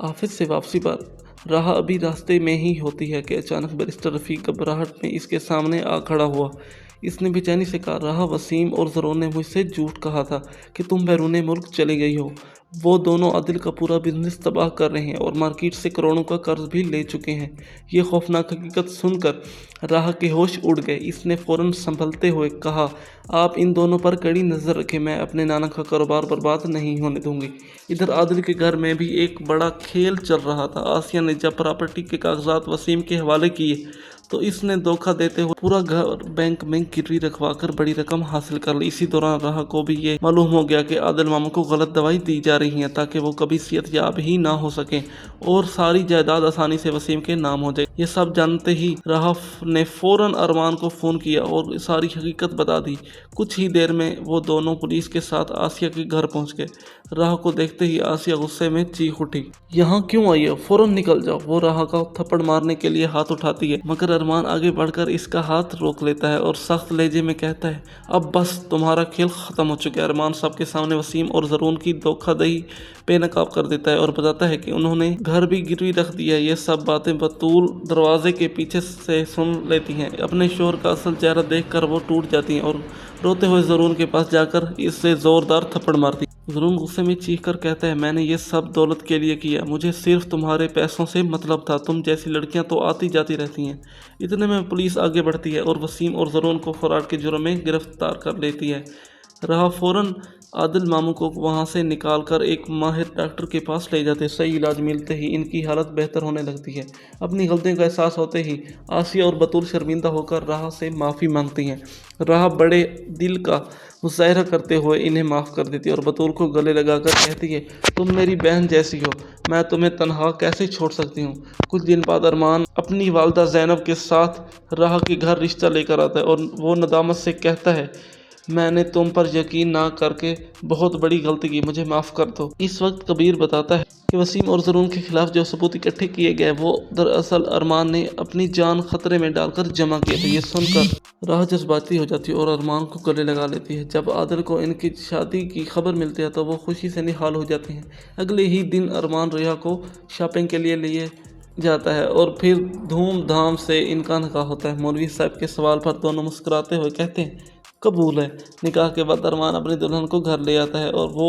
Office से वापसी पर राह अभी रास्ते में ही होती है कि अचानक बैरिस्टर रफ़ीक घबराहट में इसके सामने आ खड़ा हुआ। इसने बेचैनी से कहा, राह, वसीम और ज़रून ने मुझसे झूठ कहा था कि तुम बैरून मुल्क चली गई हो। वो दोनों आदिल का पूरा बिजनेस तबाह कर रहे हैं और मार्केट से करोड़ों का कर्ज भी ले चुके हैं। ये खौफनाक हकीकत सुनकर राह के होश उड़ गए। इसने फ़ौरन संभलते हुए कहा, आप इन दोनों पर कड़ी नज़र रखें, मैं अपने नाना का कारोबार बर्बाद नहीं होने दूंगी। इधर आदिल के घर में भी एक बड़ा खेल चल रहा था। आसिया ने जब प्रॉपर्टी के कागजात वसीम के हवाले किए तो इसने धोखा देते हुए पूरा घर बैंक में गिरवी रखवाकर बड़ी रकम हासिल कर ली। इसी दौरान राह को भी ये मालूम हो गया कि आदिल मामू को गलत दवाई दी जा रही है ताकि वो कभी सेहतयाब ही ना हो सके और सारी जायदाद आसानी से वसीम के नाम हो जाए। ये सब जानते ही राह ने फौरन अरमान को फ़ोन किया और सारी हकीकत बता दी। कुछ ही देर में वो दोनों पुलिस के साथ आसिया के घर पहुंच गए। राह को देखते ही आसिया गुस्से में चीख उठी, यहाँ क्यों आई हो? फौरन निकल जाओ। वो राह का थप्पड़ मारने के लिए हाथ उठाती है मगर अरमान आगे बढ़कर इसका हाथ रोक लेता है और सख्त लहजे में कहता है, अब बस, तुम्हारा खेल ख़त्म हो चुका है। अरमान सबके सामने वसीम और ज़रून की धोखाधड़ी बेनकाब कर देता है और बताता है कि उन्होंने घर भी गिरवी रख दिया है। ये सब बातें बतूल दरवाजे के पीछे से सुन लेती हैं। अपने शोहर का असल चेहरा देखकर वो टूट जाती हैं और रोते हुए ज़रून के पास जाकर इससे ज़ोरदार थप्पड़ मारती। ज़रून गुस्से में चीख कर कहता है, मैंने ये सब दौलत के लिए किया, मुझे सिर्फ तुम्हारे पैसों से मतलब था। तुम जैसी लड़कियां तो आती जाती रहती हैं। इतने में पुलिस आगे बढ़ती है और वसीम और ज़रून को फरार के जुर्म में गिरफ्तार कर लेती है। राह फौरन आदिल मामू को वहां से निकालकर एक माहिर डॉक्टर के पास ले जाते। सही इलाज मिलते ही इनकी हालत बेहतर होने लगती है। अपनी गलतियों का एहसास होते ही आसिया और बतूल शर्मिंदा होकर राह से माफ़ी मांगती हैं। राह बड़े दिल का मुजाहरा करते हुए इन्हें माफ़ कर देती है और बतूल को गले लगाकर कहती है, तुम मेरी बहन जैसी हो, मैं तुम्हें तन्हा कैसे छोड़ सकती हूँ। कुछ दिन बाद अरमान अपनी वालदा ज़ैनब के साथ राह के घर रिश्ता लेकर आता है और वो नदामत से कहता है, मैंने तुम पर यकीन ना करके बहुत बड़ी गलती की, मुझे माफ़ कर दो। इस वक्त कबीर बताता है कि वसीम और ज़रून के खिलाफ जो सबूत इकट्ठे किए गए वो दरअसल अरमान ने अपनी जान खतरे में डालकर जमा किए थे। ये सुनकर राह जज्बाती हो जाती है और अरमान को गले लगा लेती है। जब आदिल को इनकी शादी की खबर मिलती है तो वो खुशी से निहाल हो जाते हैं। अगले ही दिन अरमान रिया को शॉपिंग के लिए जाता है और फिर धूमधाम से इनका निकाह होता है। मौलवी साहब के सवाल पर दोनों मुस्कुराते हुए कहते हैं, कबूल है। निकाह के बाद अरमान अपनी दुल्हन को घर ले आता है और वो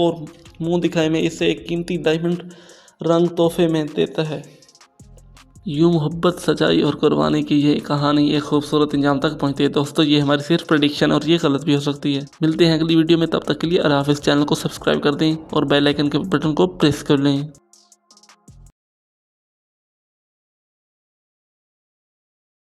मुंह दिखाई में इसे एक कीमती डायमंड रंग तोहफे में देता है। यूँ मोहब्बत, सच्चाई और कुर्बानी की ये कहानी एक खूबसूरत इंजाम तक पहुँचती है। दोस्तों, ये हमारी सिर्फ प्रेडिक्शन और ये गलत भी हो सकती है। मिलते हैं अगली वीडियो में, तब तक के लिए अल्लाह हाफ़िज़। चैनल को सब्सक्राइब कर दें और बेल आइकन के बटन को प्रेस कर लें।